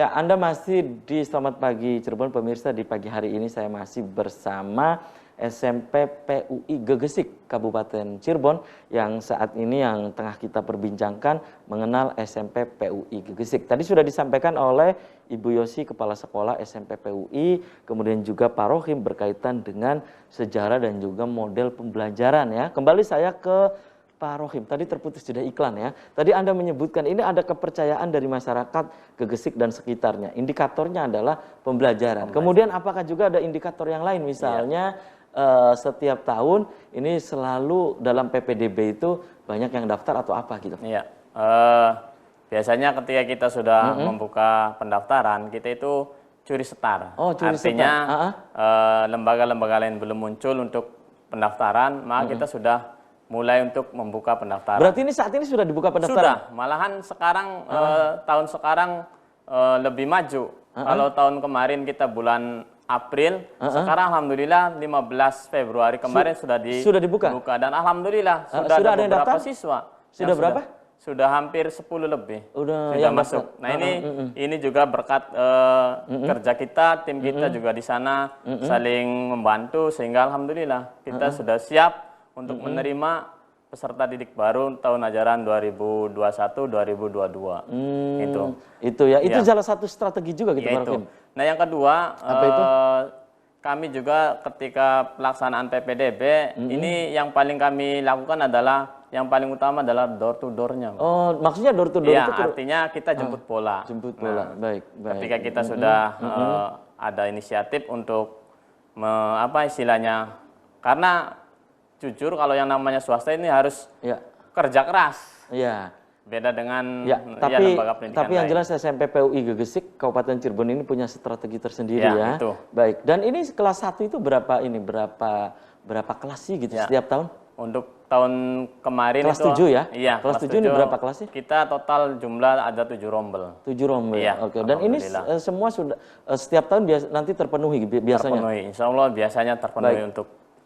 Ya, Anda masih di Selamat Pagi Cirebon, pemirsa. Di pagi hari ini saya masih bersama SMP PUI Gegesik Kabupaten Cirebon yang saat ini yang tengah kita perbincangkan mengenal SMP PUI Gegesik. Tadi sudah disampaikan oleh Ibu Yosi, Kepala Sekolah SMP PUI, kemudian juga Pak Rohim berkaitan dengan sejarah dan juga model pembelajaran ya. Kembali saya ke Pak Rohim, tadi terputus jeda iklan ya. Tadi Anda menyebutkan ini ada kepercayaan dari masyarakat Gegesik dan sekitarnya. Indikatornya adalah pembelajaran. Kemudian apakah juga ada indikator yang lain? Misalnya setiap tahun ini selalu dalam PPDB itu banyak yang daftar atau apa gitu? Iya, biasanya ketika kita sudah membuka pendaftaran, kita itu curi setar. Oh, curi Artinya lembaga-lembaga lain belum muncul untuk pendaftaran, maka kita sudah mulai untuk membuka pendaftaran. Berarti ini saat ini sudah dibuka pendaftaran? Sudah, malahan sekarang tahun sekarang lebih maju. Kalau tahun kemarin kita bulan April, sekarang alhamdulillah 15 Februari kemarin sudah dibuka. Dan alhamdulillah sudah ada beberapa siswa. Sudah berapa? Sudah hampir 10 lebih. Sudah masuk. Nah, ini juga berkat kerja kita, tim kita juga di sana saling membantu sehingga alhamdulillah kita sudah siap untuk menerima peserta didik baru tahun ajaran 2021-2022. Itu ya, itu salah satu strategi juga gitu, Pak Rohim. Nah, yang kedua, apa itu? Kami juga ketika pelaksanaan PPDB, ini yang paling kami lakukan adalah, yang paling utama adalah door to door-nya. Oh, maksudnya door to door itu? Iya, artinya kita jemput bola. Jemput bola, baik. Ketika kita sudah ada inisiatif untuk, apa istilahnya, karena jujur kalau yang namanya swasta ini harus kerja keras. Iya. Beda dengan lembaga pendidikan tapi yang jelas SMP PUI Gegesik Kabupaten Cirebon ini punya strategi tersendiri ya. Itu. Baik. Dan ini kelas 1 itu berapa kelas sih gitu setiap tahun? Untuk tahun kemarin kelas 7 ya? Iya, kelas 7 ini berapa kelas sih? Kita total jumlah ada 7 rombel. 7 rombel. Iya, oke. Dan ini semua sudah setiap tahun nanti terpenuhi biasanya. Terpenuhi. Insya Allah biasanya terpenuhi.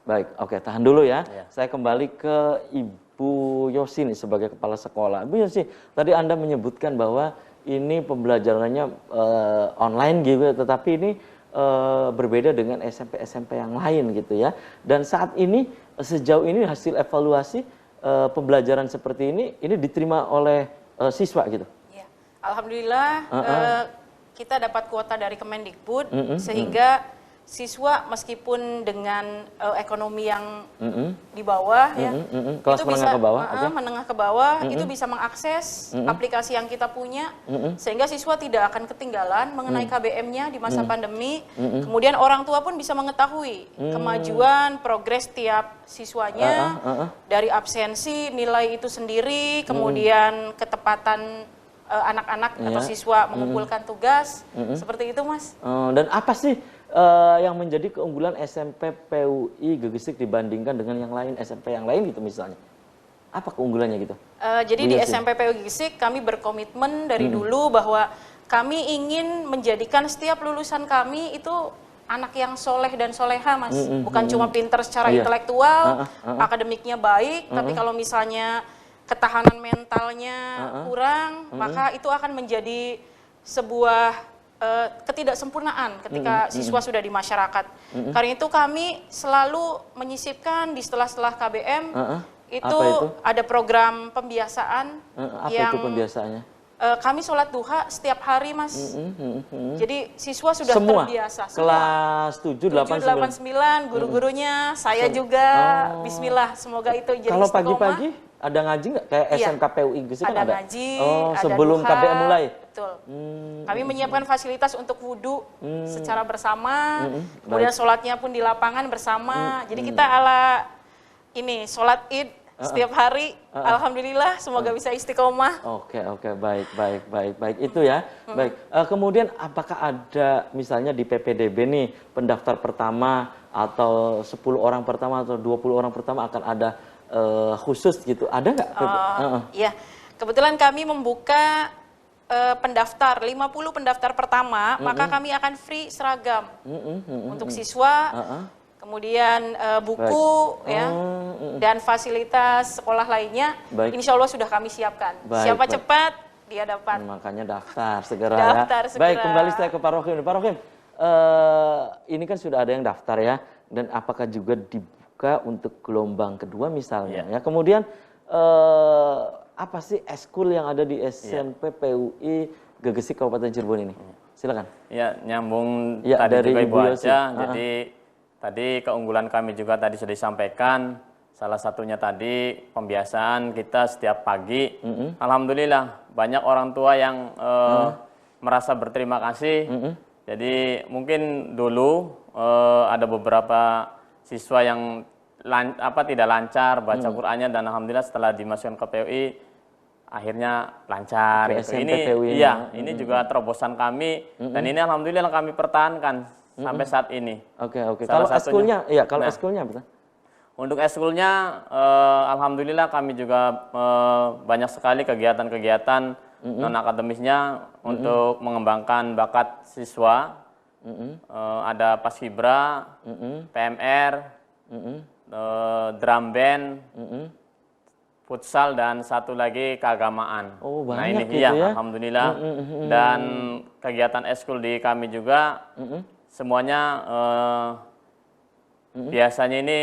Baik, oke, tahan dulu ya. Saya kembali ke Ibu Yosi nih sebagai kepala sekolah. Ibu Yosi, tadi Anda menyebutkan bahwa ini pembelajarannya online gitu, tetapi ini berbeda dengan SMP-SMP yang lain gitu ya. Dan saat ini sejauh ini hasil evaluasi pembelajaran seperti ini diterima oleh siswa gitu. Ya. Alhamdulillah kita dapat kuota dari Kemendikbud sehingga siswa meskipun dengan ekonomi yang di bawah kelas itu menengah bisa ke bawah, menengah ke bawah itu bisa mengakses aplikasi yang kita punya sehingga siswa tidak akan ketinggalan mengenai KBM-nya di masa pandemi. Kemudian orang tua pun bisa mengetahui kemajuan progres tiap siswanya dari absensi, nilai itu sendiri, kemudian ketepatan anak-anak atau siswa mengumpulkan tugas seperti itu, Mas. Dan apa sih yang menjadi keunggulan SMP PUI Gegesik dibandingkan dengan yang lain, SMP yang lain gitu misalnya? Apa keunggulannya gitu? Jadi di SMP PUI Gegesik kami berkomitmen dari dulu bahwa kami ingin menjadikan setiap lulusan kami itu anak yang soleh dan soleha, Mas. Bukan cuma pinter secara intelektual, akademiknya baik, tapi kalau misalnya ketahanan mentalnya kurang, maka itu akan menjadi sebuah ketidaksempurnaan ketika siswa sudah di masyarakat. Karena itu kami selalu menyisipkan di setelah KBM itu ada program pembiasaan. Apa itu pembiasaannya? Kami sholat duha setiap hari, Mas. Jadi siswa sudah terbiasa. Kelas 7, 8, 9, guru-gurunya, saya juga. Bismillah, semoga itu jadi kalau istiqomah. pagi-pagi ada ngaji nggak? Kayak SMK PUI Gegesik kan ada? Ngaji, ada sebelum duha, KBM mulai? Betul. Kami menyiapkan fasilitas untuk wudhu secara bersama, kemudian sholatnya pun di lapangan bersama. Jadi kita ala ini, sholat id setiap hari, alhamdulillah, semoga bisa istiqomah. Oke, baik. Itu ya. Baik. Kemudian apakah ada misalnya di PPDB nih, pendaftar pertama atau 10 orang pertama atau 20 orang pertama akan ada khusus gitu, ada nggak? Iya, kebetulan kami membuka pendaftar 50 pendaftar pertama, maka kami akan free seragam untuk siswa, kemudian buku dan fasilitas sekolah lainnya. Insya Allah sudah kami siapkan. Siapa cepat dia dapat. Makanya daftar segera Daftar ya. segera. Baik, kembali saya ke Pak Rohim. Pak Rohim, ini kan sudah ada yang daftar ya, dan apakah juga dibuka untuk gelombang kedua misalnya ya? Kemudian apa sih eskul yang ada di SMP PUI Gegesik Kabupaten Cirebon ini? Silakan. Ya, nyambung Ya, tadi dari juga Ibu Ibu Yosi. Aja. Jadi tadi keunggulan kami juga tadi sudah disampaikan. Salah satunya tadi pembiasaan kita setiap pagi. Alhamdulillah banyak orang tua yang merasa berterima kasih. Jadi mungkin dulu ada beberapa siswa yang tidak lancar baca Qur'annya, dan alhamdulillah setelah dimasukkan ke PUI akhirnya lancar Ke gitu. SMP Ini PUI iya, ini juga terobosan kami, dan ini alhamdulillah kami pertahankan sampai saat ini. Oke. Salah Kalau eskulnya, satunya. ya kalau eskulnya betul. Untuk eskulnya, alhamdulillah kami juga banyak sekali kegiatan-kegiatan non-akademisnya untuk mengembangkan bakat siswa. Ada paskibra, PMR, drum band, futsal, dan satu lagi keagamaan. Oh, nah banyak ini gitu ya. alhamdulillah. Dan kegiatan eskul di kami juga semuanya biasanya ini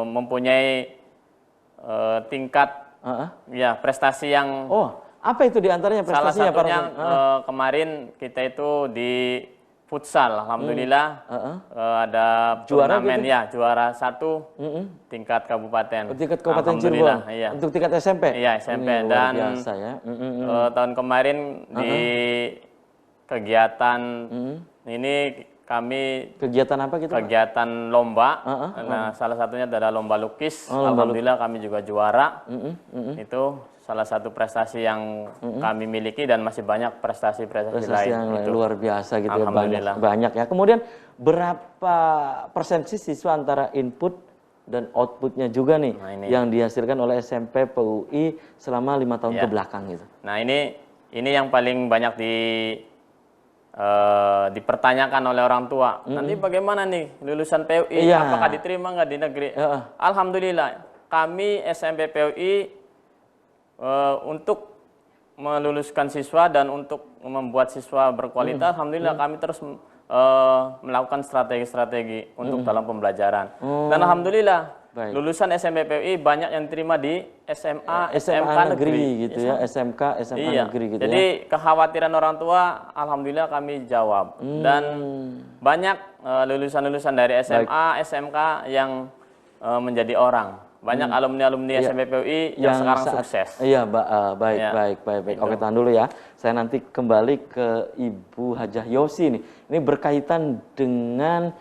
mempunyai tingkat ya prestasi yang apa itu diantaranya prestasinya? salah satunya kemarin kita itu di futsal, alhamdulillah ada Juara turnamen gitu? ya, juara 1 tingkat kabupaten. Tingkat Kabupaten Cirebon. Alhamdulillah, iya. Untuk tingkat SMP. Iya, SMP. Ini luar Dan biasa ya. tahun kemarin di kegiatan ini kami Kegiatan apa gitu? Pak? kegiatan lomba. Nah, salah satunya adalah lomba lukis. Alhamdulillah kami juga juara. Itu salah satu prestasi yang kami miliki, dan masih banyak prestasi-prestasi lain. Yang gitu. luar biasa gitu ya, Alhamdulillah. banyak ya. Kemudian berapa persen sih siswa antara input dan outputnya juga nih yang dihasilkan oleh SMP PUI selama 5 tahun ke belakang gitu? Nah, ini yang paling banyak dipertanyakan oleh orang tua. Nanti bagaimana nih lulusan PUI? Apakah diterima nggak di negeri? Alhamdulillah, kami SMP PUI untuk meluluskan siswa dan untuk membuat siswa berkualitas, alhamdulillah kami terus melakukan strategi-strategi untuk dalam pembelajaran. Dan alhamdulillah lulusan SMP PUI banyak yang diterima di SMA, SMK negeri gitu ya, SMK, SMA negeri gitu Jadi ya. kekhawatiran orang tua, alhamdulillah kami jawab. Dan banyak lulusan-lulusan dari SMA, SMK yang menjadi orang. Banyak alumni-alumni SMP PUI yang sekarang sukses. Iya, baik. Oke, tahan dulu ya. Saya nanti kembali ke Ibu Hajah Yosi nih. Ini berkaitan dengan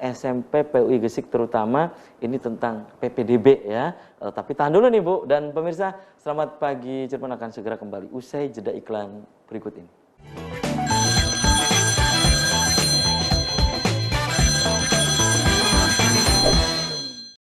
SMP PUI Gesik, terutama ini tentang PPDB ya. Tapi tahan dulu nih Bu, dan pemirsa, selamat pagi Cirebon akan segera kembali usai jeda iklan berikut ini.